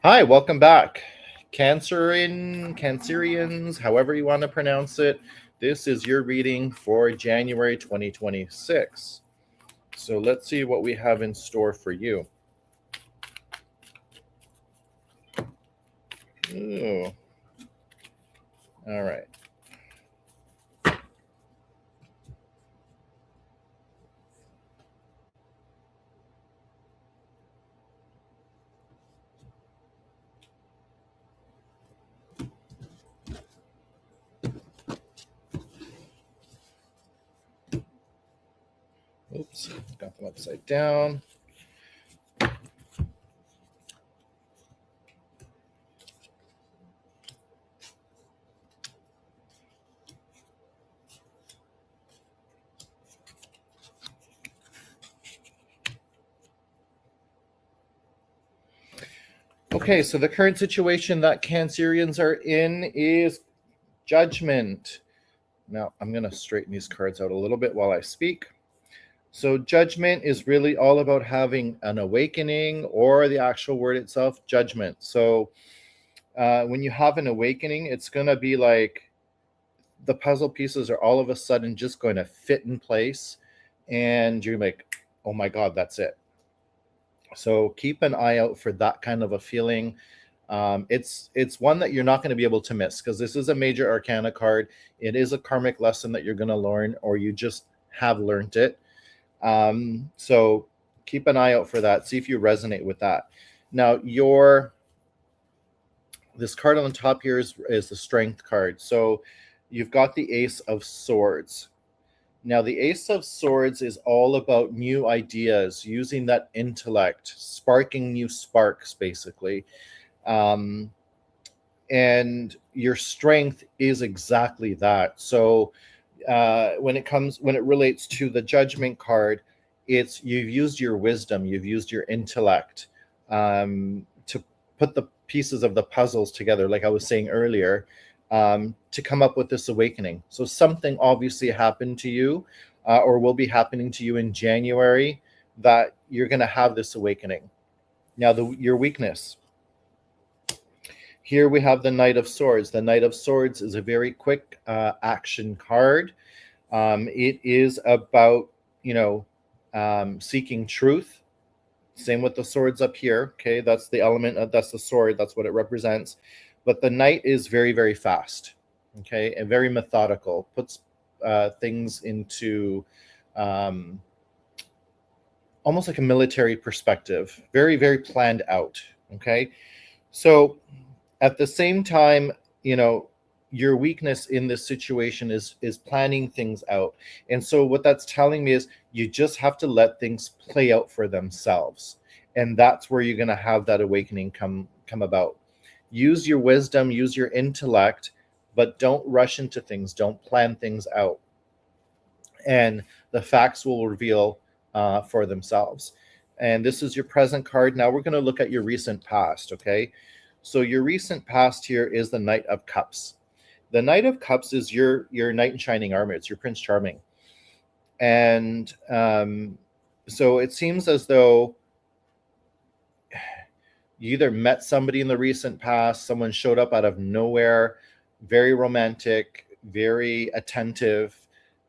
Hi, welcome back. Cancerians, however you want to pronounce it. This is your reading for January 2026. So let's see what we have in store for you. Ooh. All right. Oops, got them upside down. Okay, so the current situation that Cancerians are in is judgment. Now, I'm going to straighten these cards out a little bit while I speak. So, judgment is really all about having an awakening, or the actual word itself, judgment. So, when you have an awakening, it's going to be like the puzzle pieces are all of a sudden just going to fit in place. And you're like, oh my God, that's it. So, keep an eye out for that kind of a feeling. It's one that you're not going to be able to miss because this is a major arcana card. It is a karmic lesson that you're going to learn, or you just have learned it. So keep an eye out for that. See if you resonate with that. Now, this card on the top here is the strength card. So you've got the Ace of Swords. Now, the Ace of Swords is all about new ideas, using that intellect, sparking new sparks, basically. Um, and your strength is exactly that. So when it relates to the Judgment card, it's you've used your wisdom, you've used your intellect to put the pieces of the puzzles together, like I was saying earlier, to come up with this awakening. So something obviously happened to you, or will be happening to you in January, that you're going to have this awakening. Now, your weakness. Here we have the Knight of Swords. The Knight of Swords is a very quick action card. It is about, seeking truth. Same with the swords up here. Okay, that's the element. That's the sword. That's what it represents. But the knight is very, very fast. Okay, and very methodical. Puts things into almost like a military perspective. Very, very planned out. Okay, so at the same time, your weakness in this situation is planning things out. And so what that's telling me is you just have to let things play out for themselves, and that's where you're going to have that awakening come about. Use your wisdom, use your intellect, but don't rush into things, don't plan things out, and the facts will reveal for themselves. And this is your present card. Now we're going to look at your recent past. Okay, so your recent past here is the Knight of Cups. The Knight of Cups is your knight in shining armor. It's your Prince Charming. And so it seems as though you either met somebody in the recent past, someone showed up out of nowhere, very romantic, very attentive.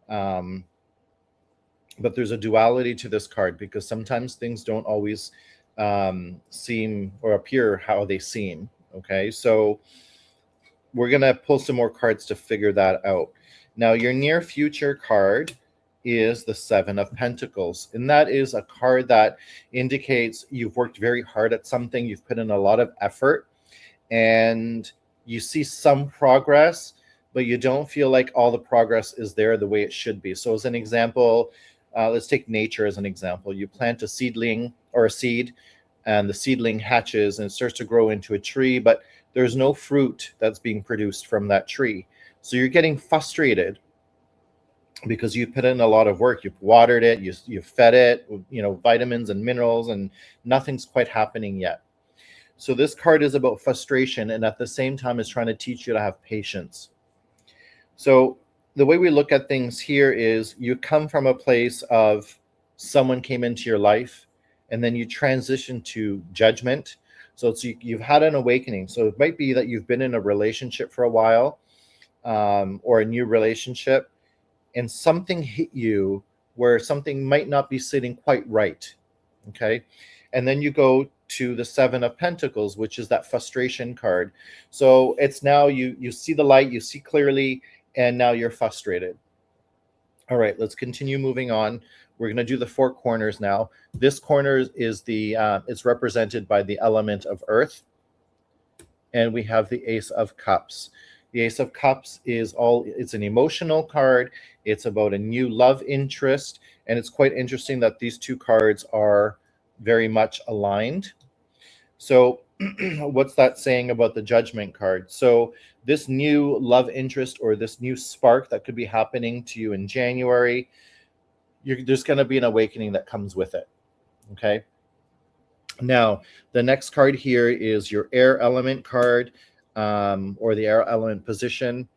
But there's a duality to this card, because sometimes things don't always seem or appear how they seem. Okay, so we're going to pull some more cards to figure that out. Now, your near future card is the Seven of Pentacles. And that is a card that indicates you've worked very hard at something, you've put in a lot of effort, and you see some progress, but you don't feel like all the progress is there the way it should be. So as an example, let's take nature as an example. You plant a seedling or a seed, and the seedling hatches and it starts to grow into a tree, but there's no fruit that's being produced from that tree. So you're getting frustrated because you've put in a lot of work. You've watered it, you've fed it, vitamins and minerals, and nothing's quite happening yet. So this card is about frustration, and at the same time is trying to teach you to have patience. So the way we look at things here is you come from a place of someone came into your life, and then you transition to judgment. So you've had an awakening. So it might be that you've been in a relationship for a while, or a new relationship, and something hit you where something might not be sitting quite right. Okay. And then you go to the Seven of Pentacles, which is that frustration card. So it's now you see the light, you see clearly, and now you're frustrated. All right, let's continue moving on. We're going to do the four corners now. This corner is it's represented by the element of earth, and we have the Ace of Cups. The Ace of Cups it's an emotional card. It's about a new love interest, and it's quite interesting that these two cards are very much aligned. So what's that saying about the Judgment card? So this new love interest, or this new spark that could be happening to you in January, there's going to be an awakening that comes with it. Okay. Now, the next card here is your air element card, or the air element position.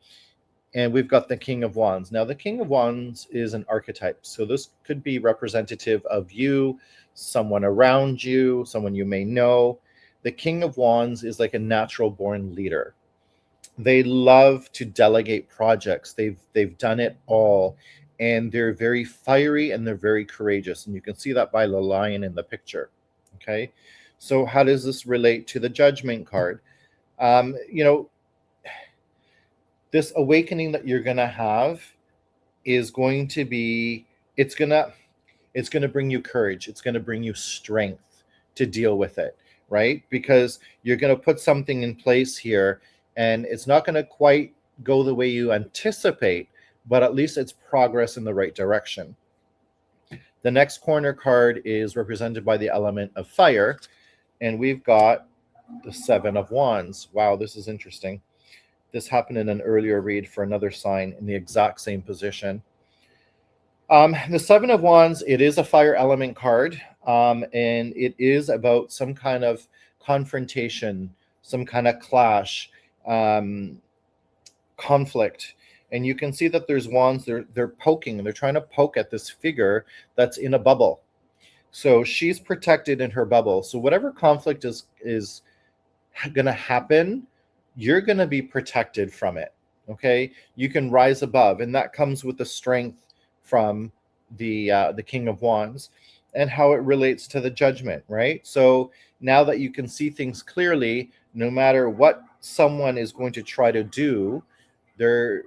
And we've got the King of Wands. Now, the King of Wands is an archetype. So this could be representative of you, someone around you, someone you may know. The King of Wands is like a natural born leader. They love to delegate projects. They've done it all. And they're very fiery, and they're very courageous. And you can see that by the lion in the picture. Okay. So how does this relate to the Judgment card? This awakening that you're going to have is going to be, it's going to bring you courage. It's going to bring you strength to deal with it, right? Because you're going to put something in place here, and it's not going to quite go the way you anticipate, but at least it's progress in the right direction. The next corner card is represented by the element of fire, and we've got the Seven of Wands. Wow, this is interesting. This happened in an earlier read for another sign in the exact same position. The Seven of Wands, it is a fire element card, and it is about some kind of confrontation, some kind of clash, conflict. And you can see that there's wands, they're poking, and they're trying to poke at this figure that's in a bubble. So she's protected in her bubble. So whatever conflict is going to happen, you're going to be protected from it. Okay. You can rise above, and that comes with the strength from the King of Wands, and how it relates to the Judgment, right? So now that you can see things clearly, no matter what someone is going to try to do, they're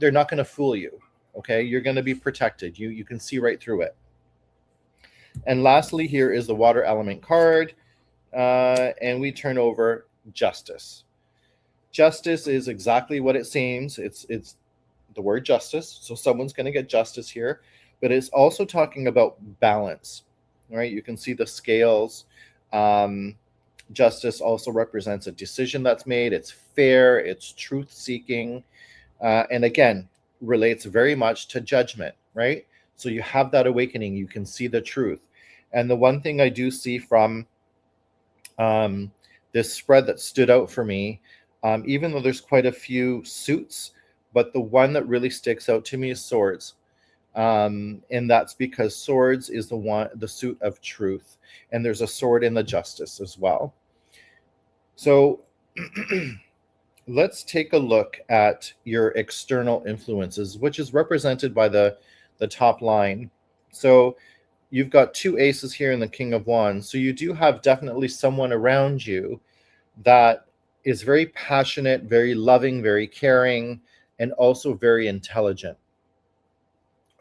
not going to fool you. Okay. You're going to be protected. You can see right through it. And lastly, here is the water element card, and we turn over Justice. Justice is exactly what it seems. It's the word justice. So someone's going to get justice here, but it's also talking about balance, right? You can see the scales. Justice also represents a decision that's made. It's fair. It's truth-seeking, and again, relates very much to Judgment, right? So you have that awakening. You can see the truth. And the one thing I do see from this spread that stood out for me, even though there's quite a few suits, but the one that really sticks out to me is Swords. And that's because Swords is the suit of truth, and there's a sword in the Justice as well. So let's take a look at your external influences, which is represented by the top line. So you've got two aces here in the King of Wands. So you do have definitely someone around you that is very passionate, very loving, very caring, and also very intelligent.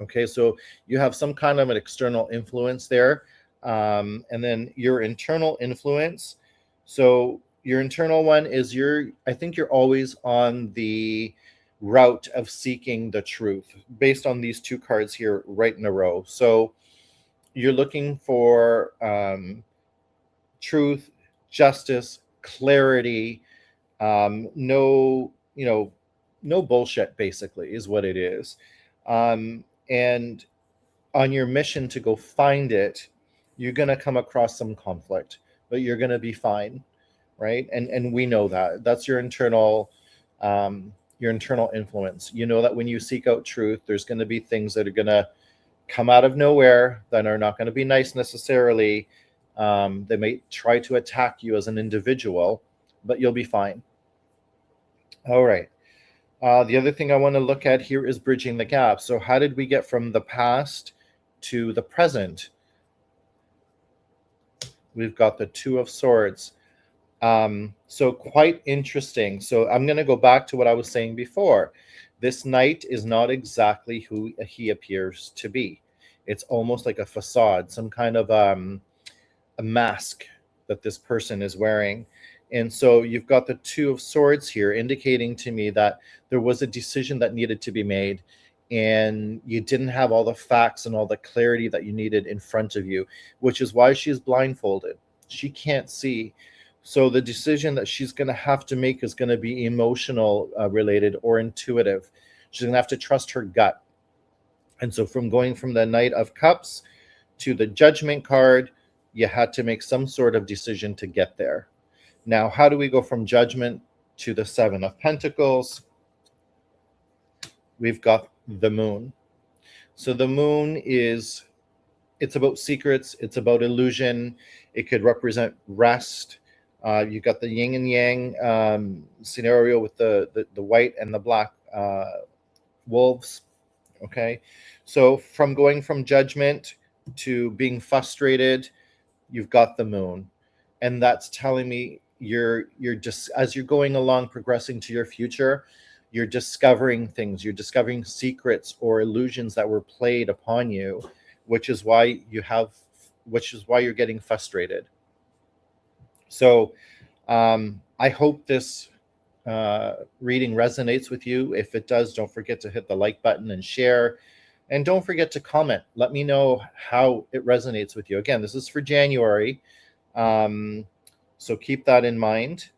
Okay, so you have some kind of an external influence there. And then your internal influence. So your internal one is I think you're always on the route of seeking the truth based on these two cards here right in a row. So you're looking for truth, justice, clarity, no bullshit, basically, is what it is. And on your mission to go find it, you're going to come across some conflict, but you're going to be fine, right? And we know that. That's your internal influence. You know that when you seek out truth, there's going to be things that are going to come out of nowhere that are not going to be nice necessarily, They may try to attack you as an individual, but you'll be fine. All right. The other thing I want to look at here is bridging the gap. So how did we get from the past to the present? We've got the Two of Swords. So quite interesting. So I'm going to go back to what I was saying before. This knight is not exactly who he appears to be. It's almost like a facade, some kind of a mask that this person is wearing. And so you've got the Two of Swords here, indicating to me that there was a decision that needed to be made, and you didn't have all the facts and all the clarity that you needed in front of you, which is why she's blindfolded. She can't see. So the decision that she's going to have to make is going to be emotional related or intuitive. She's going to have to trust her gut. And so from going from the Knight of Cups to the Judgment card, you had to make some sort of decision to get there. Now, how do we go from Judgment to the Seven of Pentacles? We've got the Moon. So the Moon it's about secrets. It's about illusion. It could represent rest. You've got the yin and yang scenario with the white and the black wolves. Okay, so from going from Judgment to being frustrated, you've got the Moon, and that's telling me you're just, as you're going along, progressing to your future, you're discovering things, you're discovering secrets or illusions that were played upon you, which is why you're getting frustrated. So I hope this reading resonates with you. If it does, don't forget to hit the like button and share, and don't forget to comment. Let me know how it resonates with you. Again, this is for January, so keep that in mind,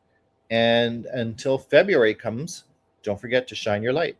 and until February comes, don't forget to shine your light.